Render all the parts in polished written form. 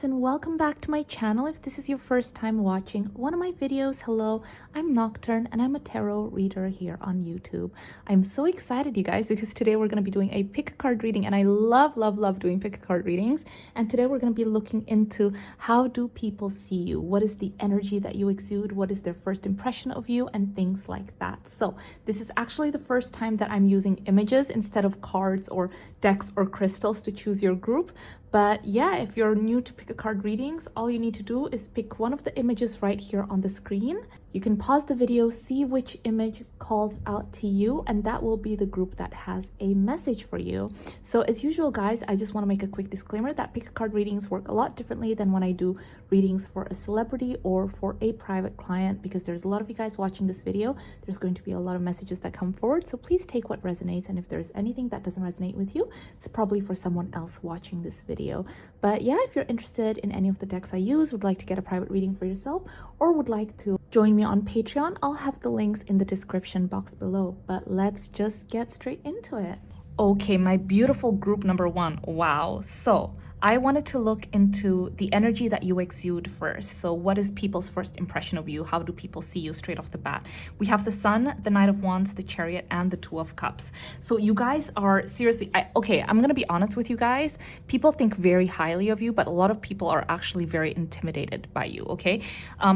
loves, and welcome back to my channel. If this is your first time watching one of my videos, hello, I'm Nocturne and I'm a tarot reader here on YouTube. I'm so excited, you guys, because today we're going to be doing a pick a card reading, and I love doing pick a card readings. And today we're going to be looking into how do people see you, what is the energy that you exude, what is their first impression of you, and things like that. So this is actually the first time that I'm using images instead of cards or decks or crystals to choose your group. But yeah, if you're new to pick a card readings, all you need to do is pick one of the images right here on the screen. You can pause the video, see which image calls out to you, and that will be the group that has a message for you. So as usual, guys, I just want to make a quick disclaimer that pick a card readings work a lot differently than when I do readings for a celebrity or for a private client, because there's a lot of you guys watching this video. There's going to be a lot of messages that come forward, so please take what resonates, and if there's anything that doesn't resonate with you, it's probably for someone else watching this video. But yeah, if you're interested in any of the decks I use, would like to get a private reading for yourself, or would like to join me on Patreon, I'll have the links in the description box below. But let's just get straight into it. Okay, my beautiful group number one. Wow. So I wanted to look into the energy that you exude first. So what is people's first impression of you? How do people see you straight off the bat? We have the Sun, the Knight of Wands, the Chariot, and the Two of Cups. So you guys are seriously, I'm going to be honest with you guys. People think very highly of you, but a lot of people are actually very intimidated by you, okay?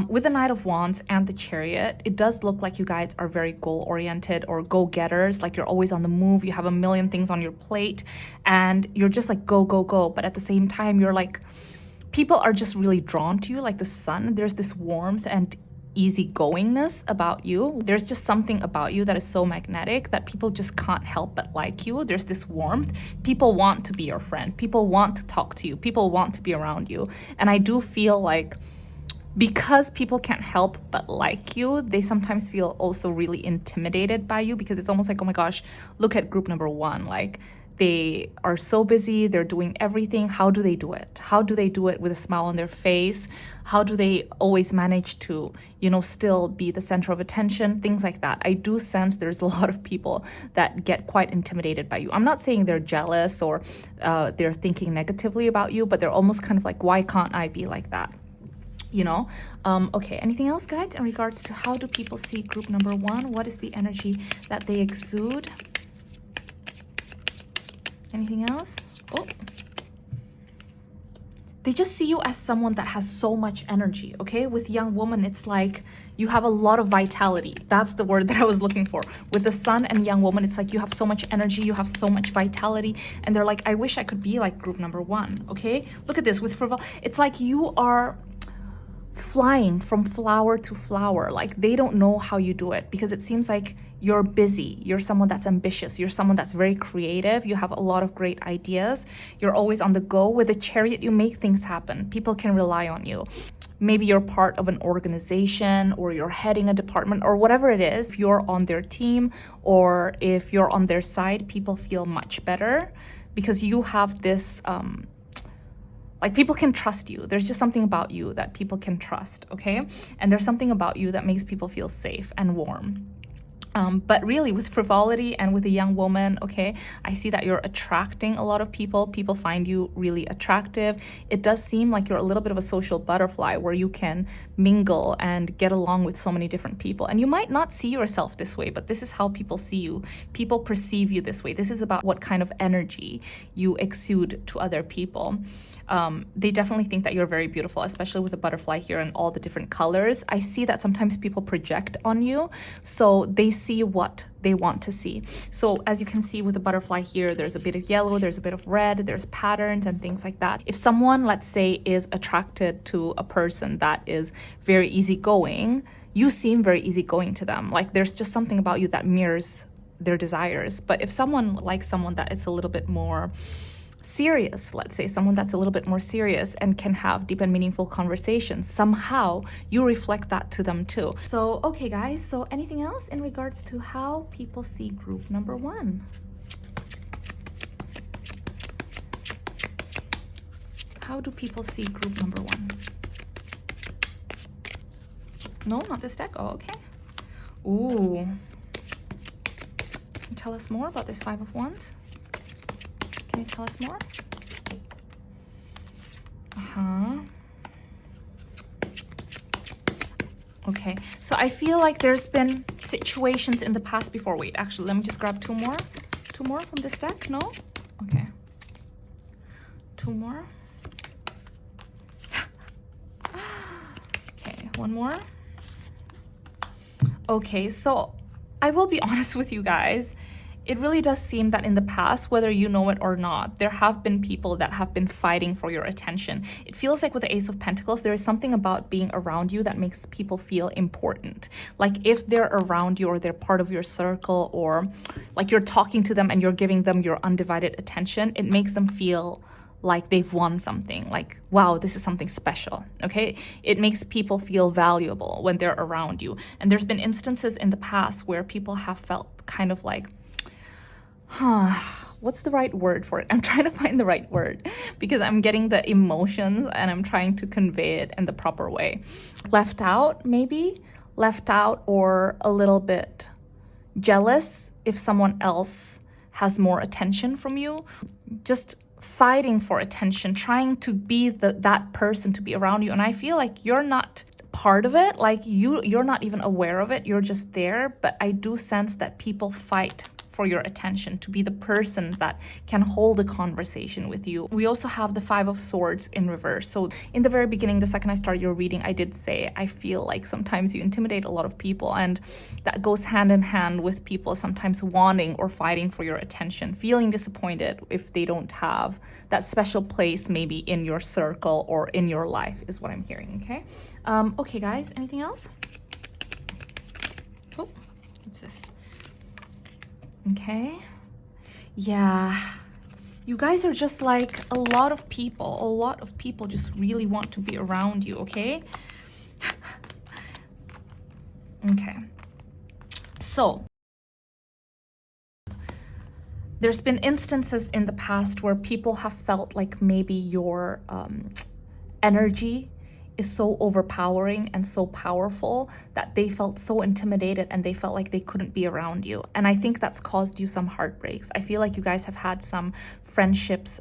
With the Knight of Wands and the Chariot, it does look like you guys are very goal-oriented or go-getters, like you're always on the move, you have a million things on your plate, and you're just like go, go, go. But at the same time, you're like, people are just really drawn to you, like the Sun. There's this warmth and easygoingness about you. There's just something about you that is so magnetic that people just can't help but like you. There's this warmth. People want to be your friend. People want to talk to you. People want to be around you. And I do feel like because people can't help but like you, they sometimes feel also really intimidated by you, because it's almost like, oh my gosh, look at group number one. Like, they are so busy, they're doing everything. How do they do it? How do they do it with a smile on their face? How do they always manage to, still be the center of attention? Things like that. I do sense there's a lot of people that get quite intimidated by you. I'm not saying they're jealous or they're thinking negatively about you, but they're almost kind of like, why can't I be like that? Okay, anything else, guys, in regards to how do people see group number one? What is the energy that they exude? Anything else? Oh, they just see you as someone that has so much energy, okay? With young woman, it's like you have a lot of vitality. That's the word that I was looking for. With the Sun and young woman, it's like you have so much energy, you have so much vitality, and they're like, I wish I could be like group number one, okay? Look at this, with frivol, it's like you are flying from flower to flower. Like, they don't know how you do it, because it seems like you're busy, you're someone that's ambitious, you're someone that's very creative, you have a lot of great ideas, you're always on the go. With a Chariot, you make things happen. People can rely on you. Maybe you're part of an organization, or you're heading a department, or whatever it is. If you're on their team or if you're on their side, people feel much better because you have this like, people can trust you. There's just something about you that people can trust, okay? And there's something about you that makes people feel safe and warm. But really, with frivolity and with a young woman, okay, I see that you're attracting a lot of people. People find you really attractive. It does seem like you're a little bit of a social butterfly, where you can mingle and get along with so many different people. And you might not see yourself this way, but this is how people see you. People perceive you this way. This is about what kind of energy you exude to other people. They definitely think that you're very beautiful, especially with the butterfly here and all the different colors. I see that sometimes people project on you, so they see what they want to see. So as you can see with the butterfly here, there's a bit of yellow, there's a bit of red, there's patterns and things like that. If someone, let's say, is attracted to a person that is very easygoing, you seem very easygoing to them. Like, there's just something about you that mirrors their desires. But if someone likes someone that is a little bit more serious, let's say someone that's a little bit more serious and can have deep and meaningful conversations, somehow you reflect that to them too. So okay, guys, so anything else in regards to how people see group number one? How do people see group number one? No, not this deck. Oh, okay. Ooh, tell us more about this Five of Wands. Can you tell us more? Okay, so I feel like there's been situations in the past before. Wait, actually, let me just grab two more. Two more from this deck? No? Okay. Two more. Okay, one more. Okay, so I will be honest with you guys. It really does seem that in the past, whether you know it or not, there have been people that have been fighting for your attention. It feels like with the Ace of Pentacles, there is something about being around you that makes people feel important. Like if they're around you or they're part of your circle, or like you're talking to them and you're giving them your undivided attention, it makes them feel like they've won something, like, wow, this is something special. Okay, it makes people feel valuable when they're around you. And there's been instances in the past where people have felt kind of like, what's the right word for it? I'm trying to find the right word because I'm getting the emotions and I'm trying to convey it in the proper way. Left out, maybe? Left out, or a little bit jealous if someone else has more attention from you. Just fighting for attention, trying to be that person to be around you. And I feel like you're not part of it, like you're not even aware of it, you're just there. But I do sense that people fight for your attention, to be the person that can hold a conversation with you. We also have the Five of Swords in reverse. So in the very beginning, the second I started your reading, I did say I feel like sometimes you intimidate a lot of people, and that goes hand in hand with people sometimes wanting or fighting for your attention, feeling disappointed if they don't have that special place maybe in your circle or in your life, is what I'm hearing. Okay, okay guys, anything else? Oh, what's this? Okay, yeah, you guys are just like a lot of people just really want to be around you. Okay. Okay, so there's been instances in the past where people have felt like maybe your energy is so overpowering and so powerful that they felt so intimidated and they felt like they couldn't be around you. And I think that's caused you some heartbreaks. I feel like you guys have had some friendships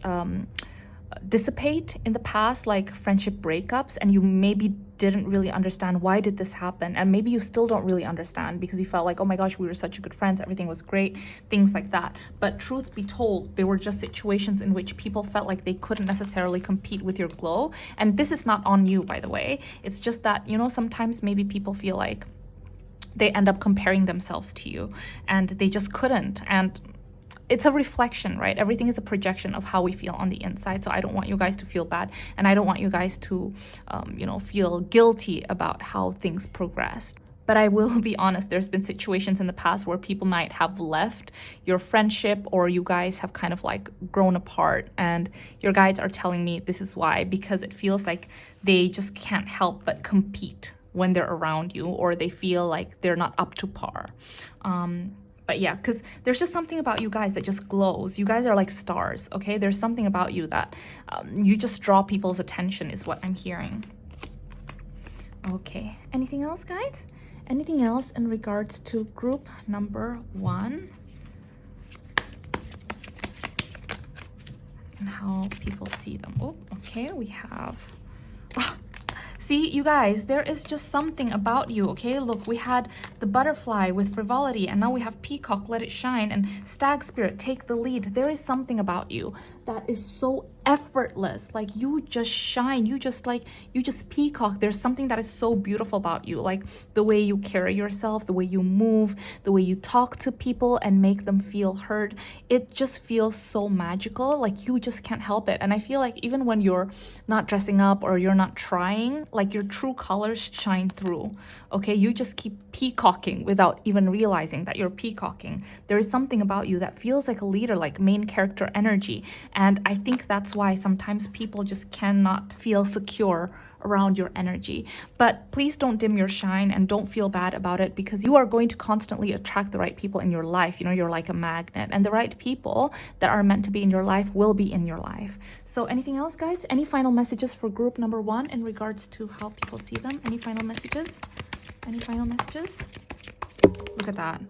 dissipate in the past, like friendship breakups, and you maybe didn't really understand why did this happen, and maybe you still don't really understand because you felt like, oh my gosh, we were such good friends, everything was great, things like that. But truth be told, there were just situations in which people felt like they couldn't necessarily compete with your glow. And this is not on you, by the way. It's just that, you know, sometimes maybe people feel like they end up comparing themselves to you and they just couldn't. And it's a reflection, right? Everything is a projection of how we feel on the inside. So I don't want you guys to feel bad, and I don't want you guys to, you know, feel guilty about how things progressed. But I will be honest, there's been situations in the past where people might have left your friendship, or you guys have kind of like grown apart, and your guides are telling me this is why, because it feels like they just can't help but compete when they're around you, or they feel like they're not up to par. But yeah, because there's just something about you guys that just glows. You guys are like stars, okay? There's something about you that you just draw people's attention, is what I'm hearing. Okay, anything else, guys? Anything else in regards to group number 1? And how people see them. Oh, okay, we have... See, you guys, there is just something about you, okay? Look, we had the butterfly with frivolity, and now we have peacock, let it shine, and stag spirit, take the lead. There is something about you that is so effortless. Like, you just shine. You just peacock. There's something that is so beautiful about you. Like, the way you carry yourself, the way you move, the way you talk to people and make them feel heard. It just feels so magical. Like, you just can't help it. And I feel like even when you're not dressing up or you're not trying, like, your true colors shine through. Okay, you just keep peacocking without even realizing that you're peacocking. There is something about you that feels like a leader, like main character energy. And I think that's why sometimes people just cannot feel secure around your energy. But please don't dim your shine and don't feel bad about it, because you are going to constantly attract the right people in your life. You know, you're like a magnet, and the right people that are meant to be in your life will be in your life. So anything else, guys? Any final messages for group number 1 in regards to how people see them? Any final messages? Any final messages? Look at that.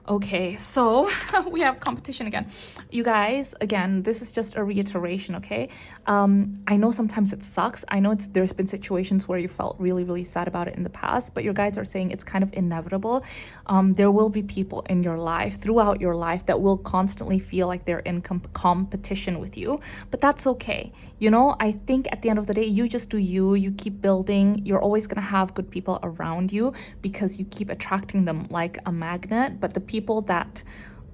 Okay, so we have competition again. You guys, again, this is just a reiteration, okay? I know sometimes it sucks. I know there's been situations where you felt really, really sad about it in the past, but your guides are saying it's kind of inevitable. There will be people in your life, throughout your life, that will constantly feel like they're in competition with you, but that's okay. You know, I think at the end of the day, you just do you, you keep building. You're always gonna have good people around you because you keep attracting them like a magnet, but the people that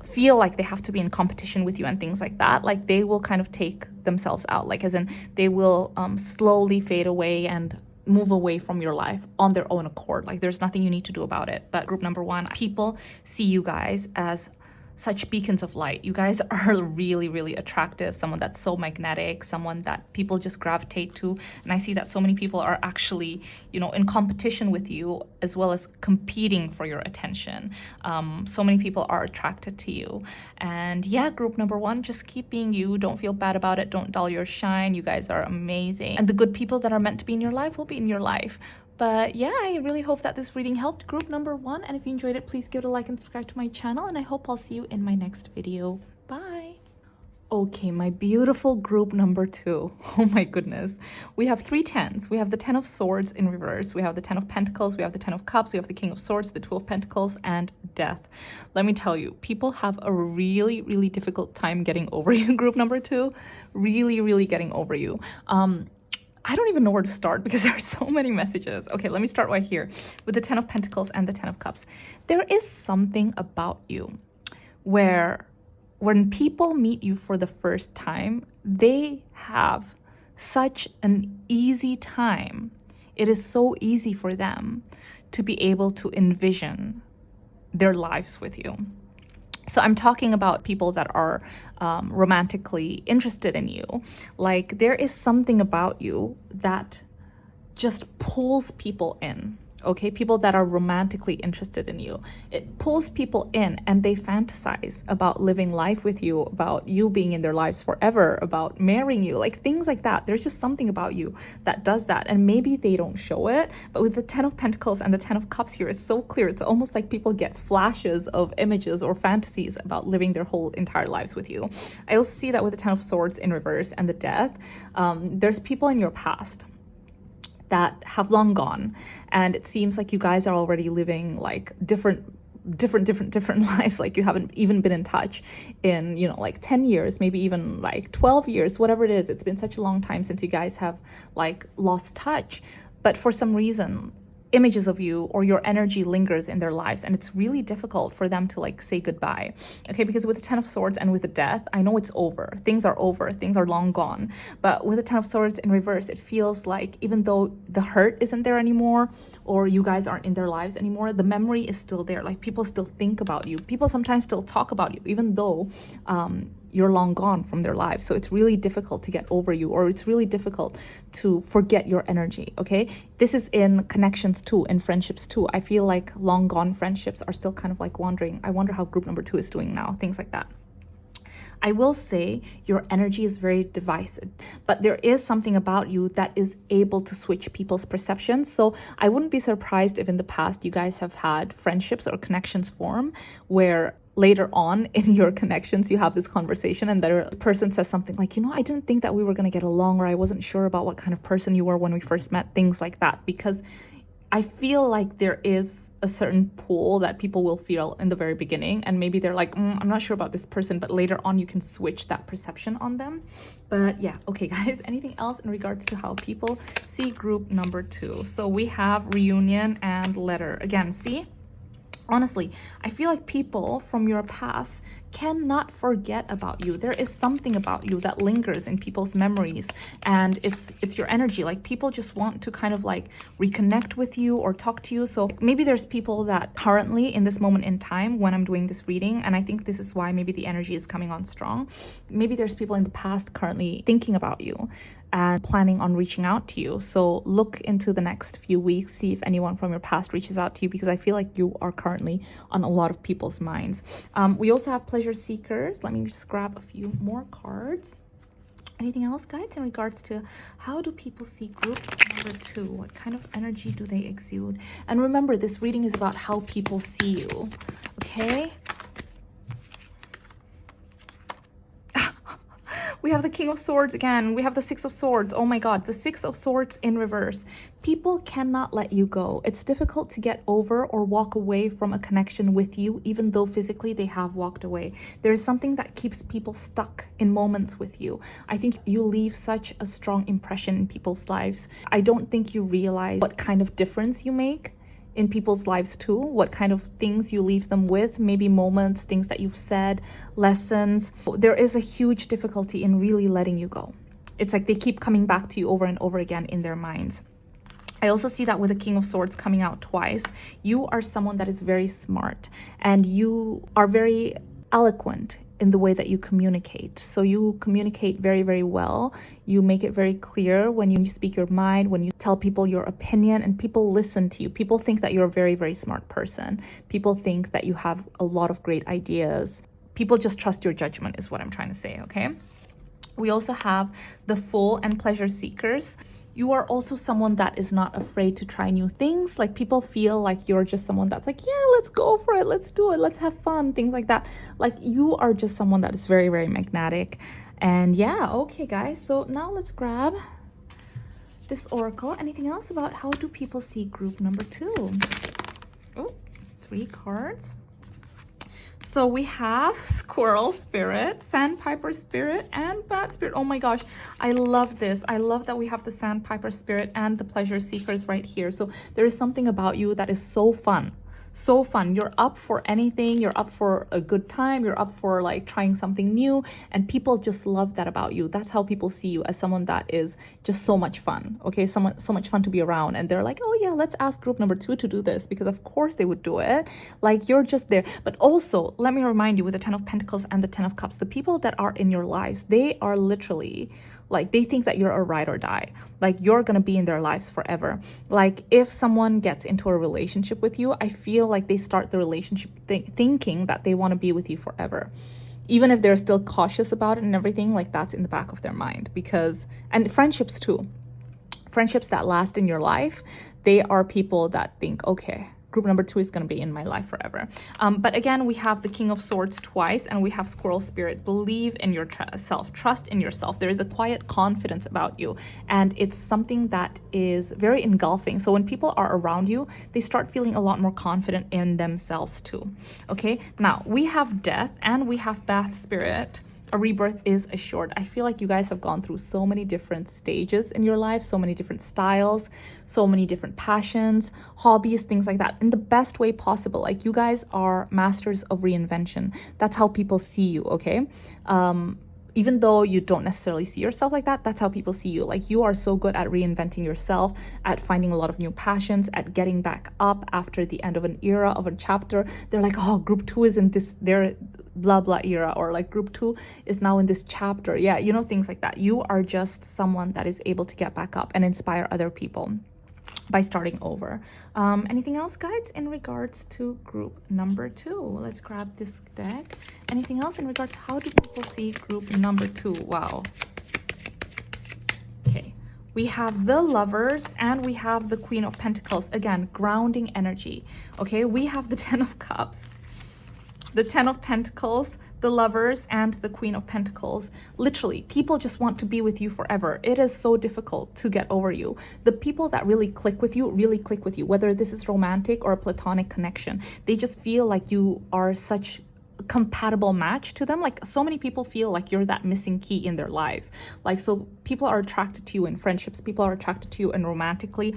feel like they have to be in competition with you and things like that, like they will kind of take themselves out, like as in they will slowly fade away and move away from your life on their own accord. Like there's nothing you need to do about it. But group number one, people see you guys as such beacons of light. You guys are really, really attractive, someone that's so magnetic, someone that people just gravitate to. And I see that so many people are actually, you know, in competition with you as well as competing for your attention. So many people are attracted to you. And yeah, group number one, just keep being you. Don't feel bad about it. Don't dull your shine. You guys are amazing. And the good people that are meant to be in your life will be in your life. But yeah, I really hope that this reading helped group number one. And if you enjoyed it, please give it a like and subscribe to my channel. And I hope I'll see you in my next video. Bye. Okay, my beautiful group number two. Oh my goodness. We have 3 tens. We have the 10 of swords in reverse. We have the 10 of pentacles. We have the 10 of cups. We have the king of swords, the 2 of pentacles, and death. Let me tell you, people have a really, really difficult time getting over you, group number two. Really, really getting over you. I don't even know where to start because there are so many messages. Okay, let me start right here with the 10 of Pentacles and the 10 of Cups. There is something about you where when people meet you for the first time, they have such an easy time. It is so easy for them to be able to envision their lives with you. So I'm talking about people that are romantically interested in you. Like there is something about you that just pulls people in. Okay, people that are romantically interested in you. It pulls people in and they fantasize about living life with you, about you being in their lives forever, about marrying you, like things like that. There's just something about you that does that. And maybe they don't show it, but with the 10 of Pentacles and the 10 of Cups here, it's so clear. It's almost like people get flashes of images or fantasies about living their whole entire lives with you. I also see that with the 10 of Swords in reverse and the Death. There's people in your past that have long gone, and it seems like you guys are already living like different lives. Like you haven't even been in touch in, you know, like 10 years, maybe even like 12 years, whatever it is. It's been such a long time since you guys have like lost touch, but for some reason images of you or your energy lingers in their lives, and it's really difficult for them to like say goodbye. Okay, because with the 10 of Swords and with the Death, I know it's over. Things are over. Things are long gone. But with the 10 of Swords in reverse, it feels like even though the hurt isn't there anymore, or you guys aren't in their lives anymore, the memory is still there. Like people still think about you. People sometimes still talk about you, even though you're long gone from their lives. So it's really difficult to get over you, or it's really difficult to forget your energy. Okay, this is in connections too, in friendships too. I feel like long gone friendships are still kind of like wandering. I wonder how group number two is doing now, things like that. I will say your energy is very divisive, but there is something about you that is able to switch people's perceptions. So I wouldn't be surprised if in the past you guys have had friendships or connections form where later on in your connections you have this conversation and the person says something like, you know, I didn't think that we were going to get along, or I wasn't sure about what kind of person you were when we first met, things like that. Because I feel like there is a certain pull that people will feel in the very beginning, and maybe they're like, I'm not sure about this person, but later on you can switch that perception on them. But yeah, okay guys, anything else in regards to how people see group number two? So we have reunion and letter. Again, see, honestly, I feel like people from your past cannot forget about you. There is something about you that lingers in people's memories, and it's your energy. Like people just want to kind of like reconnect with you or talk to you. So maybe there's people that currently in this moment in time when I'm doing this reading, and I think this is why maybe the energy is coming on strong, maybe there's people in the past currently thinking about you and planning on reaching out to you. So look into the next few weeks, see if anyone from your past reaches out to you, because I feel like you are currently on a lot of people's minds. We also have pleasure seekers. Let me just grab a few more cards. Anything else, guys, in regards to how do people see group number two? What kind of energy do they exude? And remember, this reading is about how people see you, okay? We have the King of Swords again. We have the Six of Swords. Oh my God, the Six of Swords in reverse. People cannot let you go. It's difficult to get over or walk away from a connection with you, even though physically they have walked away. There is something that keeps people stuck in moments with you. I think you leave such a strong impression in people's lives. I don't think you realize what kind of difference you make in people's lives too, what kind of things you leave them with, maybe moments, things that you've said, lessons. There is a huge difficulty in really letting you go. It's like they keep coming back to you over and over again in their minds. I also see that with the King of Swords coming out twice. You are someone that is very smart and you are very eloquent in the way that you communicate. So you communicate very, very well. You make it very clear when you speak your mind, when you tell people your opinion, and people listen to you. People think that you're a very, very smart person. People think that you have a lot of great ideas. People just trust your judgment is what I'm trying to say, okay? We also have the Fool and Pleasure Seekers. You are also someone that is not afraid to try new things. Like people feel like you're just someone that's like, yeah, let's go for it. Let's do it. Let's have fun. Things like that. Like you are just someone that is very, very magnetic. And yeah, okay, guys. So now let's grab this oracle. Anything else about how do people see group number 2? Oh, 3 cards. So we have Squirrel Spirit, Sandpiper Spirit, and Bat Spirit. Oh my gosh, I love this. I love that we have the Sandpiper Spirit and the Pleasure Seekers right here. So there is something about you that is so fun. So fun. You're up for anything. You're up for a good time. You're up for like trying something new. And people just love that about you. That's how people see you, as someone that is just so much fun. Okay, so much fun to be around. And they're like, oh yeah, let's ask group number 2 to do this, because of course they would do it. Like you're just there. But also, let me remind you, with the 10 of Pentacles and the 10 of Cups, the people that are in your lives, they are literally like, they think that you're a ride or die. Like you're gonna be in their lives forever. Like if someone gets into a relationship with you, I feel like they start the relationship thinking that they want to be with you forever. Even if they're still cautious about it and everything, like that's in the back of their mind. Because, and friendships too. Friendships that last in your life, they are people that think, okay, group number 2 is going to be in my life forever. But again, we have the King of Swords twice, and we have Squirrel Spirit. Believe in yourself, trust in yourself. There is a quiet confidence about you, and it's something that is very engulfing. So when people are around you, they start feeling a lot more confident in themselves too. Okay, now we have Death and we have Bat Spirit. A rebirth is assured. I feel like you guys have gone through so many different stages in your life, so many different styles, so many different passions, hobbies, things like that, in the best way possible. Like you guys are masters of reinvention. That's how people see you, okay? Even though you don't necessarily see yourself like that, that's how people see you. Like you are so good at reinventing yourself, at finding a lot of new passions, at getting back up after the end of an era, of a chapter. They're like, oh, group 2 is in this, their blah blah era, or like group 2 is now in this chapter. Yeah, you know, things like that. You are just someone that is able to get back up and inspire other people by starting over. Anything else, guys, in regards to group number 2? Let's grab this deck. Anything else in regards to how do people see group number 2? Wow. Okay, we have the Lovers and we have the Queen of Pentacles. Again, grounding energy. Okay, we have the 10 of Cups, the 10 of Pentacles, the Lovers, and the Queen of Pentacles. Literally, people just want to be with you forever. It is so difficult to get over you. The people that really click with you, whether this is romantic or a platonic connection. They just feel like you are such a compatible match to them. Like so many people feel like you're that missing key in their lives. Like, so people are attracted to you in friendships. People are attracted to you and romantically.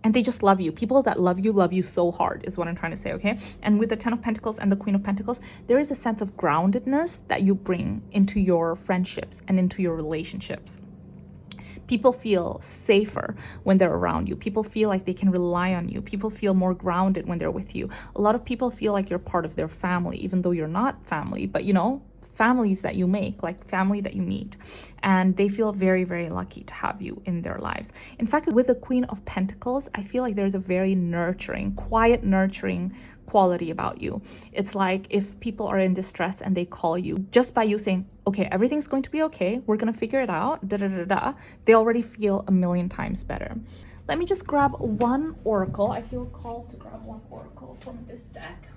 And they just love you. People that love you so hard is what I'm trying to say, okay? And with the 10 of Pentacles and the Queen of Pentacles, there is a sense of groundedness that you bring into your friendships and into your relationships. People feel safer when they're around you. People feel like they can rely on you. People feel more grounded when they're with you. A lot of people feel like you're part of their family, even though you're not family, but you know, families that you make, like family that you meet, and they feel very, very lucky to have you in their lives. In fact, with the Queen of Pentacles, I feel like there's a very nurturing, quiet, nurturing quality about you. It's like if people are in distress and they call you, just by you saying, okay, everything's going to be okay, we're gonna figure it out, da da da da, they already feel a million times better. Let me just grab one oracle. I feel called to grab one oracle from this deck.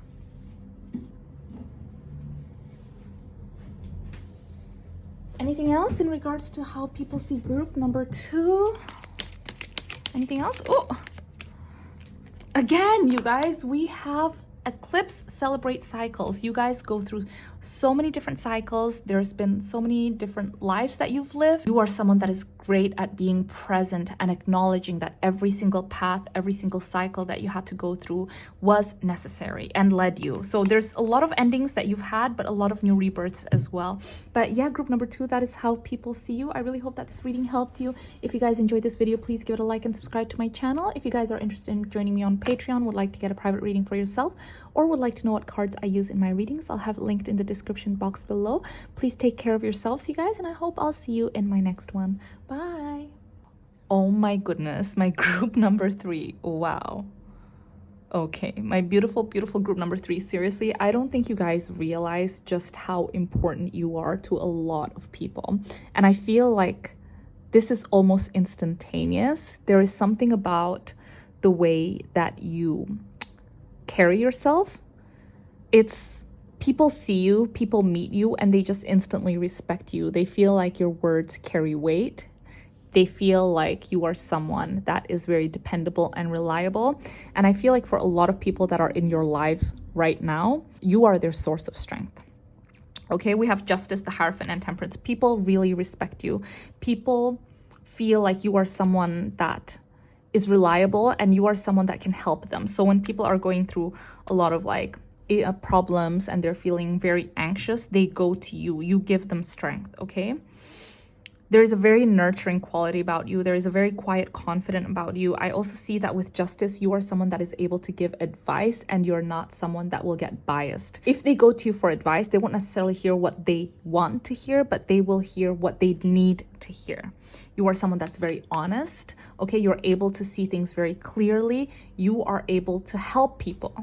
Anything else in regards to how people see group number 2? Anything else? Oh, again, you guys, we have eclipse celebrate cycles. You guys go through so many different cycles. There's been so many different lives that you've lived. You are someone that is great at being present and acknowledging that every single path, every single cycle that you had to go through was necessary and led you. So there's a lot of endings that you've had, but a lot of new rebirths as well. But yeah, group number 2, that is how people see you. I really hope that this reading helped you. If you guys enjoyed this video, please give it a like and subscribe to my channel. If you guys are interested in joining me on Patreon, would like to get a private reading for yourself, or would like to know what cards I use in my readings, I'll have it linked in the description box below. Please take care of yourselves, you guys, and I hope I'll see you in my next one. Bye. Oh my goodness, my group number 3. Wow. Okay, my beautiful, beautiful group number 3. Seriously, I don't think you guys realize just how important you are to a lot of people. And I feel like this is almost instantaneous. There is something about the way that you carry yourself. It's people see you, people meet you, and they just instantly respect you. They feel like your words carry weight. They feel like you are someone that is very dependable and reliable. And I feel like for a lot of people that are in your lives right now, you are their source of strength. Okay, we have Justice, the Hierophant, and Temperance. People really respect you. People feel like you are someone that is reliable and you are someone that can help them. So when people are going through a lot of problems and they're feeling very anxious, they go to you. You give them strength, okay? There is a very nurturing quality about you. There is a very quiet, confident about you. I also see that with Justice, you are someone that is able to give advice and you're not someone that will get biased. If they go to you for advice, they won't necessarily hear what they want to hear, but they will hear what they need to hear. You are someone that's very honest, okay? You're able to see things very clearly. You are able to help people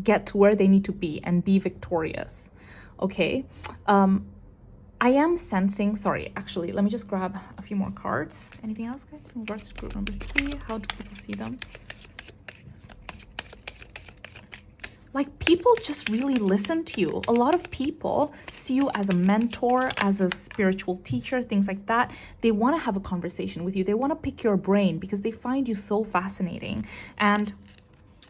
get to where they need to be and be victorious, okay? I am sensing, sorry, actually, let me just grab a few more cards. Anything else, guys, in regards to group number 3? How do people see them? Like, people just really listen to you. A lot of people see you as a mentor, as a spiritual teacher, things like that. They want to have a conversation with you. They want to pick your brain because they find you so fascinating. And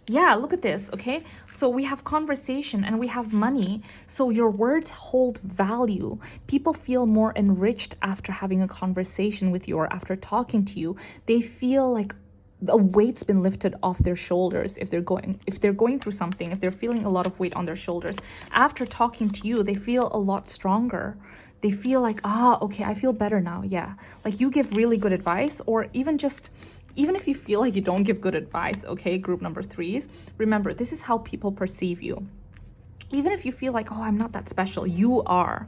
yeah, look at this, okay? So we have conversation and we have money. So your words hold value. People feel more enriched after having a conversation with you or after talking to you. They feel like a weight's been lifted off their shoulders if they're going through something, if they're feeling a lot of weight on their shoulders. After talking to you, they feel a lot stronger. They feel like, okay, I feel better now. Yeah, like you give really good advice, or even if you feel like you don't give good advice, okay, group number 3s, remember, this is how people perceive you. Even if you feel like, I'm not that special, you are.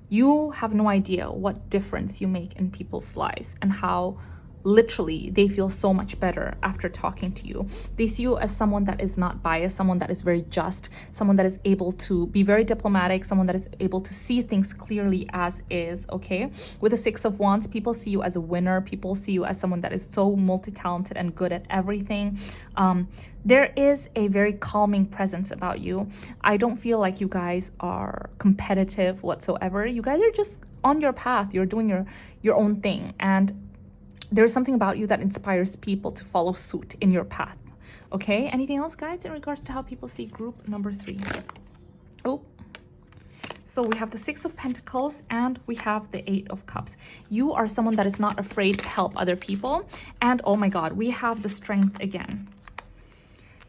You have no idea what difference you make in people's lives and how literally they feel so much better after talking to you. They see you as someone that is not biased, someone that is very just, someone that is able to be very diplomatic, someone that is able to see things clearly as is, okay? With the 6 of Wands, people see you as a winner. People see you as someone that is so multi-talented and good at everything. There is a very calming presence about you. I don't feel like you guys are competitive whatsoever. You guys are just on your path. You're doing your own thing, and there's something about you that inspires people to follow suit in your path, okay? Anything else, guys, in regards to how people see group number 3? So we have the 6 of Pentacles and we have the 8 of Cups. You are someone that is not afraid to help other people. And oh my God, we have the Strength again.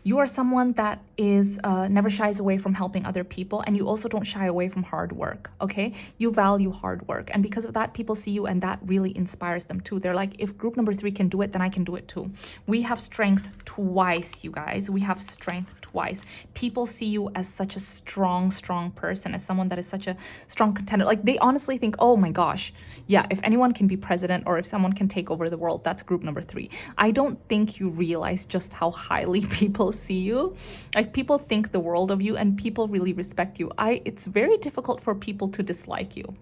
You are someone that is never shies away from helping other people, and you also don't shy away from hard work, okay? You value hard work, and because of that, people see you and that really inspires them too. They're like, if group number 3 can do it, then I can do it too. We have Strength twice, you guys. We have Strength twice. People see you as such a strong person, as someone that is such a strong contender. Like, they honestly think, oh my gosh, yeah, if anyone can be president or if someone can take over the world, that's group number 3. I don't think you realize just how highly people see you. Like, people think the world of you and people really respect you. It's very difficult for people to dislike you.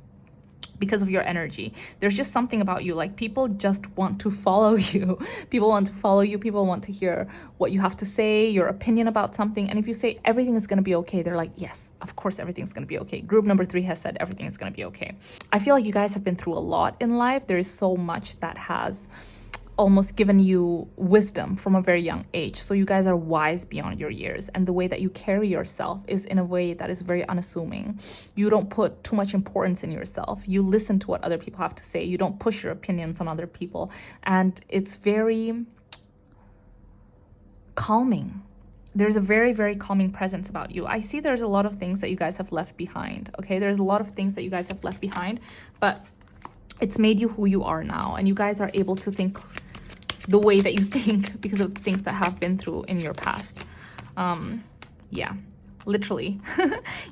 because of your energy. There's just something about you, like people just want to follow you. People want to follow you. People want to hear what you have to say, your opinion about something. And if you say everything is going to be okay, they're like, yes, of course everything's going to be okay. Group number 3 has said everything is going to be okay. I feel like you guys have been through a lot in life. There is so much that has almost given you wisdom from a very young age. So you guys are wise beyond your years, and the way that you carry yourself is in a way that is very unassuming. You don't put too much importance in yourself. You listen to what other people have to say. You don't push your opinions on other people, and it's very calming. There's a very, very calming presence about you. I see there's a lot of things that you guys have left behind. Okay, there's a lot of things that you guys have left behind, but it's made you who you are now, and you guys are able to think the way that you think because of the things that have been through in your past. Yeah, literally.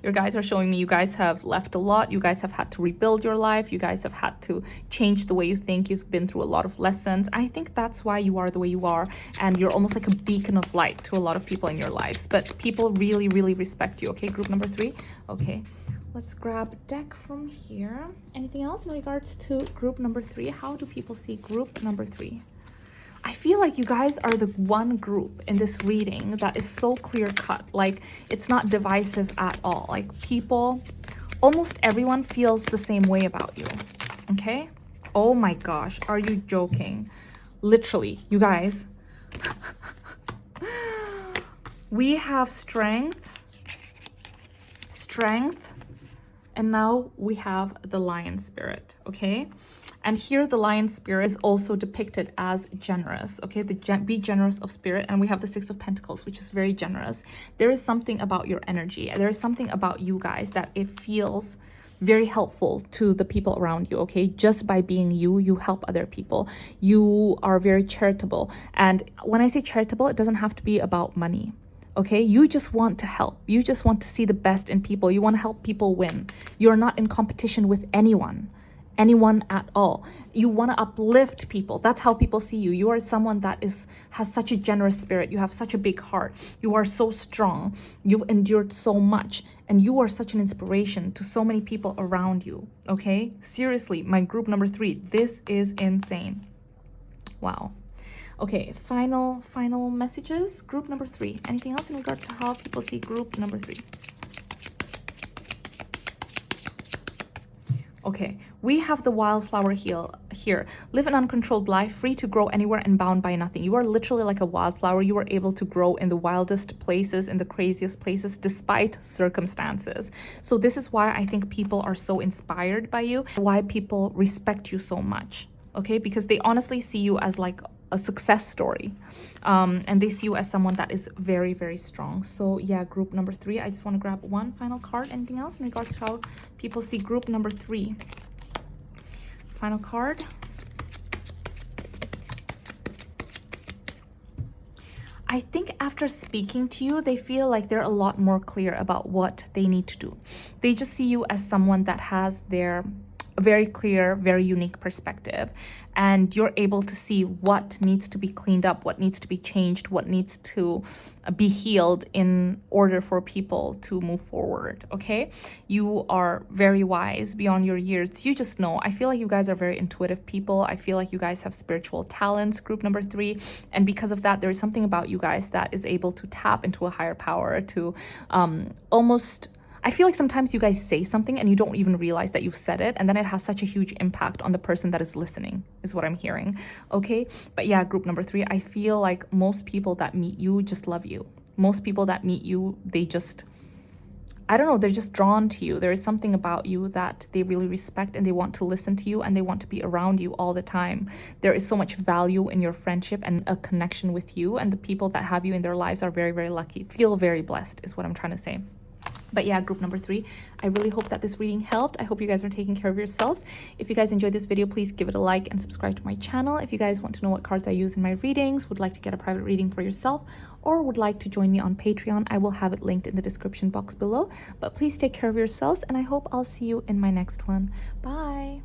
Your guys are showing me you guys have left a lot. You guys have had to rebuild your life. You guys have had to change the way you think. You've been through a lot of lessons. I think that's why you are the way you are, and you're almost like a beacon of light to a lot of people in your lives. But people really, really respect you. Okay, group number 3. Okay, let's grab a deck from here. Anything else in regards to group number 3? How do people see group number 3? I feel like you guys are the one group in this reading that is so clear-cut. Like, it's not divisive at all. Like, people, almost everyone feels the same way about you. Okay? Oh my gosh, are you joking? Literally, you guys. We have strength, and now we have the lion spirit, okay? And here the lion spirit is also depicted as generous, okay? Be generous of spirit. And we have the 6 of Pentacles, which is very generous. There is something about your energy. There is something about you guys that it feels very helpful to the people around you, okay? Just by being you, you help other people. You are very charitable. And when I say charitable, it doesn't have to be about money. Okay, you just want to help. You just want to see the best in people. You want to help people win. You're not in competition with anyone at all. You want to uplift people. That's how people see you. You are someone that has such a generous spirit. You have such a big heart. You are so strong. You've endured so much, and you are such an inspiration to so many people around you. Okay, seriously, my group number 3, this is insane. Wow. Okay, final messages. Group number 3. Anything else in regards to how people see group number 3? Okay, we have the wildflower here. Live an uncontrolled life, free to grow anywhere and bound by nothing. You are literally like a wildflower. You are able to grow in the wildest places, in the craziest places, despite circumstances. So this is why I think people are so inspired by you, why people respect you so much. Okay, because they honestly see you as like a success story, and they see you as someone that is very, very strong. So yeah, group number 3. I just want to grab one final card. Anything else in regards to how people see group number 3? Final card. I think after speaking to you, they feel like they're a lot more clear about what they need to do. They just see you as someone that has their very clear, very unique perspective, and you're able to see what needs to be cleaned up, what needs to be changed, what needs to be healed in order for people to move forward. Okay, you are very wise beyond your years. You just know. I feel like you guys are very intuitive people. I feel like you guys have spiritual talents, group number 3, and because of that, there is something about you guys that is able to tap into a higher power, to almost, I feel like sometimes you guys say something and you don't even realize that you've said it, and then it has such a huge impact on the person that is listening, is what I'm hearing. Okay, but yeah, group number 3, I feel like most people that meet you just love you. Most people that meet you, they just, I don't know, they're just drawn to you. There is something about you that they really respect, and they want to listen to you, and they want to be around you all the time. There is so much value in your friendship and a connection with you, and the people that have you in their lives are very, very lucky. Feel very blessed is what I'm trying to say. But yeah, group number 3, I really hope that this reading helped. I hope you guys are taking care of yourselves. If you guys enjoyed this video, please give it a like and subscribe to my channel. If you guys want to know what cards I use in my readings, would like to get a private reading for yourself, or would like to join me on Patreon, I will have it linked in the description box below. But please take care of yourselves, and I hope I'll see you in my next one. Bye!